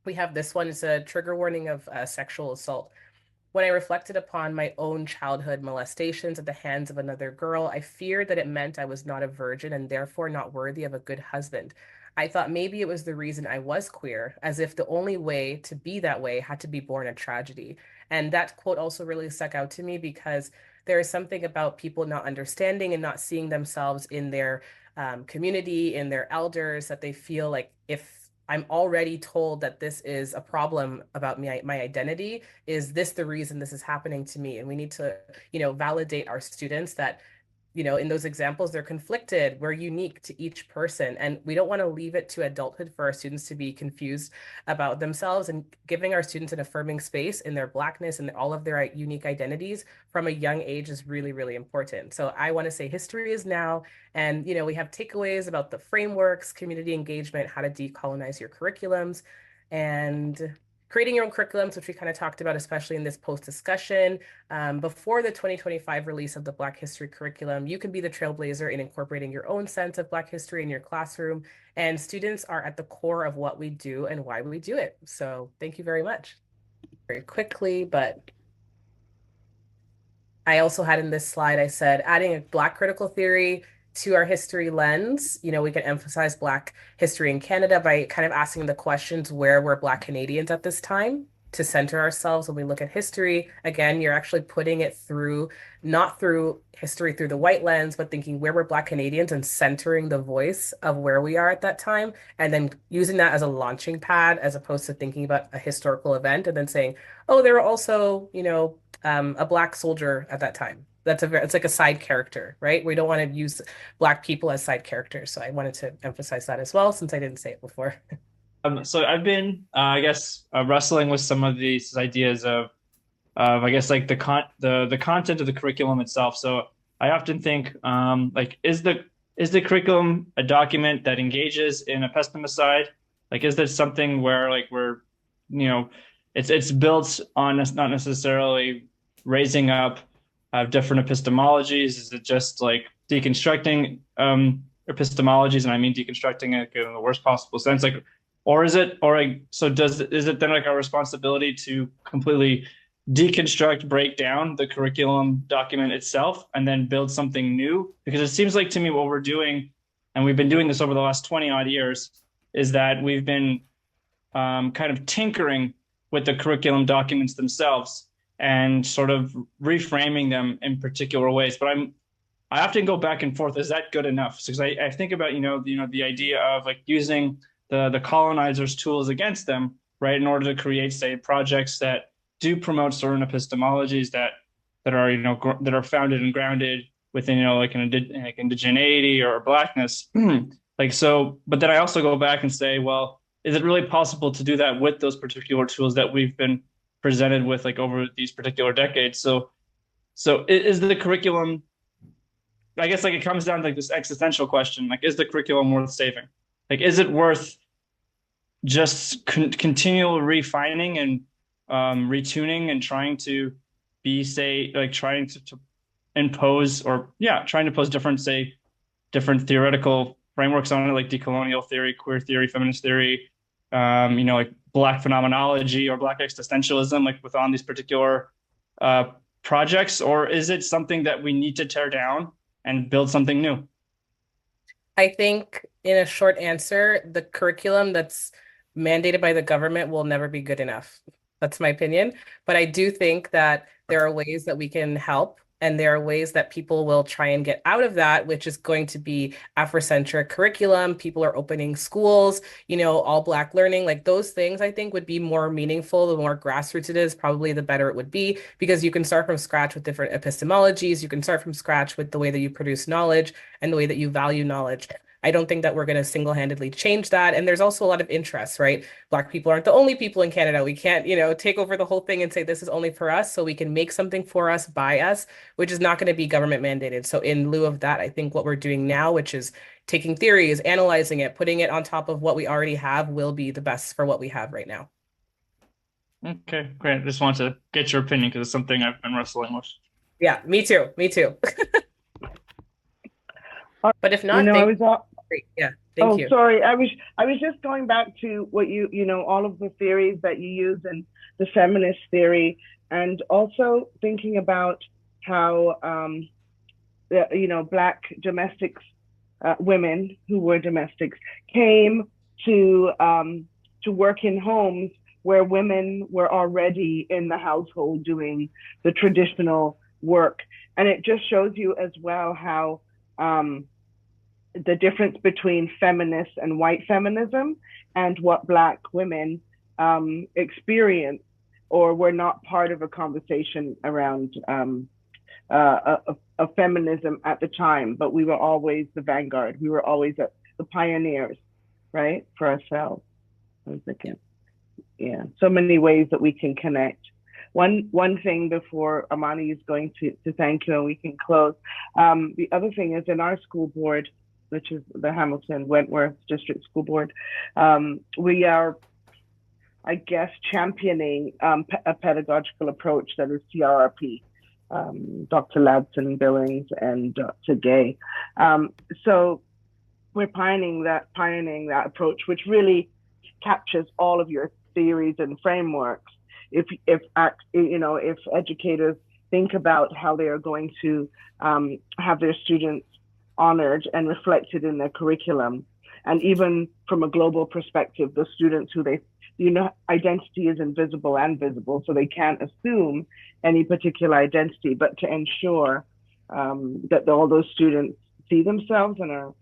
we have this one, it's a trigger warning of sexual assault. When I reflected upon my own childhood molestations at the hands of another girl, I feared that it meant I was not a virgin and therefore not worthy of a good husband. I thought maybe it was the reason I was queer, as if the only way to be that way had to be born a tragedy. And that quote also really stuck out to me because there is something about people not understanding and not seeing themselves in their community, in their elders, that they feel like if I'm already told that this is a problem about me, my identity, is this the reason this is happening to me? And we need to, validate our students that, in those examples, they're conflicted. We're unique to each person. And we don't want to leave it to adulthood for our students to be confused about themselves, and giving our students an affirming space in their Blackness and all of their unique identities from a young age is really, really important. So I want to say history is now. And, we have takeaways about the frameworks, community engagement, how to decolonize your curriculums, and creating your own curriculums, which we kind of talked about, especially in this post discussion. Before the 2025 release of the Black History curriculum, you can be the trailblazer in incorporating your own sense of Black history in your classroom. And students are at the core of what we do and why we do it. So thank you very much. Very quickly, but I also had in this slide, I said, adding a Black critical theory to our history lens, we can emphasize Black history in Canada by kind of asking the questions, where were Black Canadians at this time, to center ourselves when we look at history. Again, you're actually putting it through, not through history through the white lens, but thinking where were Black Canadians and centering the voice of where we are at that time, and then using that as a launching pad as opposed to thinking about a historical event and then saying, oh, there were also, a Black soldier at that time. It's like a side character, right? We don't want to use Black people as side characters. So I wanted to emphasize that as well, since I didn't say it before. So I've been, wrestling with some of these ideas of I guess, like the content of the curriculum itself. So I often think, is the curriculum a document that engages in epistemicide? Like, is there something where it's built on not necessarily raising up different epistemologies? Is it just like deconstructing epistemologies, and I mean deconstructing it in the worst possible sense? Is it then like our responsibility to completely deconstruct, break down the curriculum document itself, and then build something new? Because it seems like to me what we're doing, and we've been doing this over the last 20 odd years, is that we've been kind of tinkering with the curriculum documents themselves and sort of reframing them in particular ways. But I often go back and forth. Is that good enough? Because I think about, the idea of like using the colonizers' tools against them, right, in order to create, say, projects that do promote certain epistemologies that are, that are founded and grounded within, like like indigeneity or blackness. Like, so, but then I also go back and say, well, is it really possible to do that with those particular tools that we've been presented with, like, over these particular decades? So is the curriculum, I guess, like, it comes down to like this existential question, like, is the curriculum worth saving? Like, is it worth just continual refining and retuning and trying to be, say, like, trying to impose, or trying to pose different, say, different theoretical frameworks on it, like decolonial theory, queer theory, feminist theory, like Black phenomenology or Black existentialism, like within these particular projects? Or is it something that we need to tear down and build something new? I think, in a short answer, the curriculum that's mandated by the government will never be good enough. That's my opinion. But I do think that there are ways that we can help, and there are ways that people will try and get out of that, which is going to be Afrocentric curriculum. People are opening schools, all Black learning, like those things I think would be more meaningful. The more grassroots it is, probably the better it would be, because you can start from scratch with different epistemologies. You can start from scratch with the way that you produce knowledge and the way that you value knowledge. I don't think that we're going to single-handedly change that. And there's also a lot of interest, right? Black people aren't the only people in Canada. We can't, take over the whole thing and say this is only for us. So we can make something for us, by us, which is not going to be government mandated. So in lieu of that, I think what we're doing now, which is taking theories, analyzing it, putting it on top of what we already have, will be the best for what we have right now. Okay, great. I just wanted to get your opinion because it's something I've been wrestling with. Yeah, me too. Me too. But if not, great. Yeah, thank you. Sorry, I was just going back to what all of the theories that you use and the feminist theory, and also thinking about how Black domestics, women who were domestics, came to work in homes where women were already in the household doing the traditional work, and it just shows you as well how the difference between feminist and white feminism, and what Black women experience or were not part of a conversation around a feminism at the time, but we were always the vanguard. We were always the pioneers, right, for ourselves. I was thinking, so many ways that we can connect. One thing before Amani is going to thank you and we can close. The other thing is, in our school board, which is the Hamilton Wentworth District School Board, we are, I guess, championing a pedagogical approach that is CRRP, Dr. Ladson Billings and Dr. Gay. So we're pioneering that approach, which really captures all of your theories and frameworks. If educators think about how they are going to have their students honored and reflected in their curriculum, and even from a global perspective, the students who identity is invisible and visible, so they can't assume any particular identity, but to ensure that all those students see themselves and are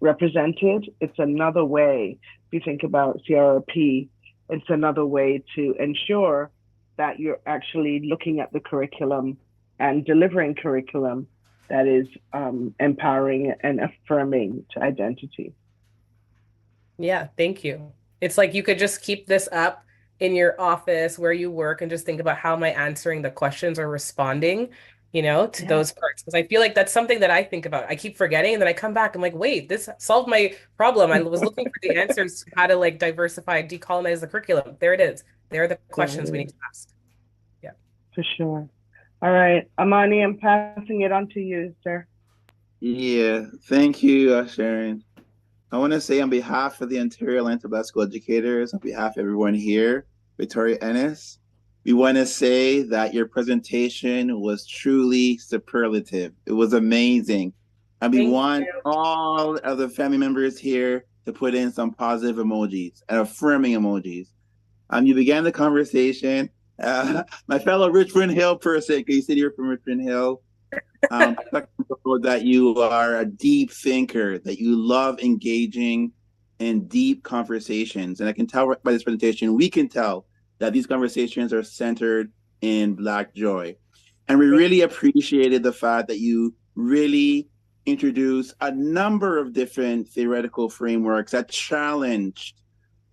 represented. It's another way, if you think about CRP, it's another way to ensure that you're actually looking at the curriculum and delivering curriculum that is empowering and affirming to identity. Yeah, thank you. It's like you could just keep this up in your office where you work and just think about, how am I answering the questions or responding, to those parts. Because I feel like that's something that I think about. I keep forgetting, and then I come back, I'm like, wait, this solved my problem. I was looking for the answers to how to like diversify, decolonize the curriculum. There it is. There are the questions we need to ask. Yeah. For sure. All right, Amani, I'm passing it on to you, sir. Yeah, thank you, Sharon. I want to say, on behalf of the Ontario Atlantic School educators, on behalf of everyone here, Victoria Ennis, we want to say that your presentation was truly superlative. It was amazing. And we want all of the family members here to put in some positive emojis and affirming emojis. You began the conversation, My fellow Richmond Hill person, because you said you're from Richmond Hill. That you are a deep thinker, that you love engaging in deep conversations. And I can tell by this presentation, we can tell that these conversations are centered in Black joy. And we really appreciated the fact that you really introduced a number of different theoretical frameworks that challenged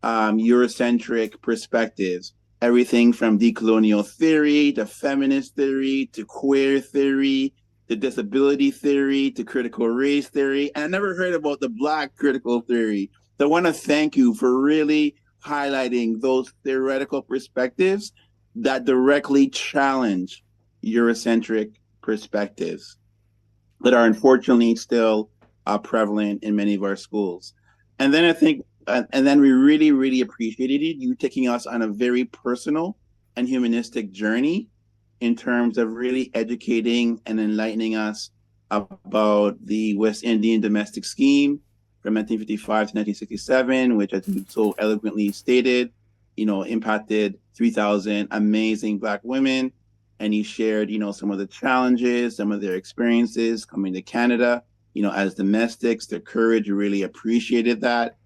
Eurocentric perspectives. Everything from decolonial theory to feminist theory to queer theory to disability theory to critical race theory. And I never heard about the Black critical theory. So I want to thank you for really highlighting those theoretical perspectives that directly challenge Eurocentric perspectives that are unfortunately still prevalent in many of our schools. And then I think, and then we really, really appreciated you taking us on a very personal and humanistic journey in terms of really educating and enlightening us about the West Indian domestic scheme from 1955 to 1967, which, as you so eloquently stated, impacted 3,000 amazing Black women. And he shared, some of the challenges, some of their experiences coming to Canada, as domestics, their courage. Really appreciated that.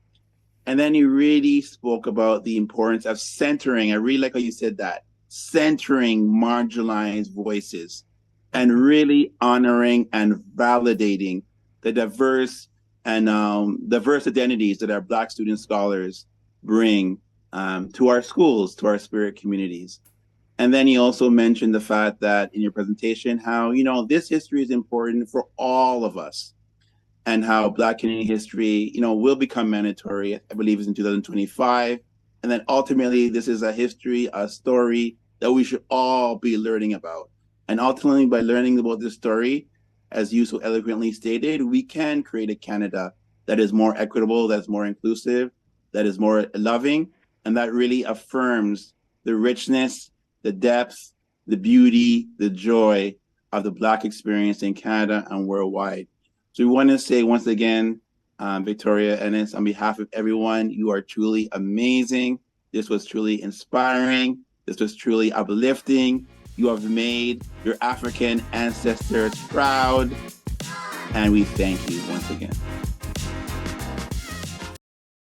And then he really spoke about the importance of centering. I really like how you said that, centering marginalized voices and really honoring and validating the diverse identities that our Black student scholars bring to our schools, to our spirit communities. And then he also mentioned the fact that in your presentation, how, this history is important for all of us, and how Black Canadian history, will become mandatory, I believe is in 2025. And then ultimately, this is a history, a story that we should all be learning about. And ultimately, by learning about this story, as you so eloquently stated, we can create a Canada that is more equitable, that's more inclusive, that is more loving, and that really affirms the richness, the depth, the beauty, the joy of the Black experience in Canada and worldwide. So we want to say once again, Victoria Ennis, on behalf of everyone, you are truly amazing. This was truly inspiring. This was truly uplifting. You have made your African ancestors proud. And we thank you once again.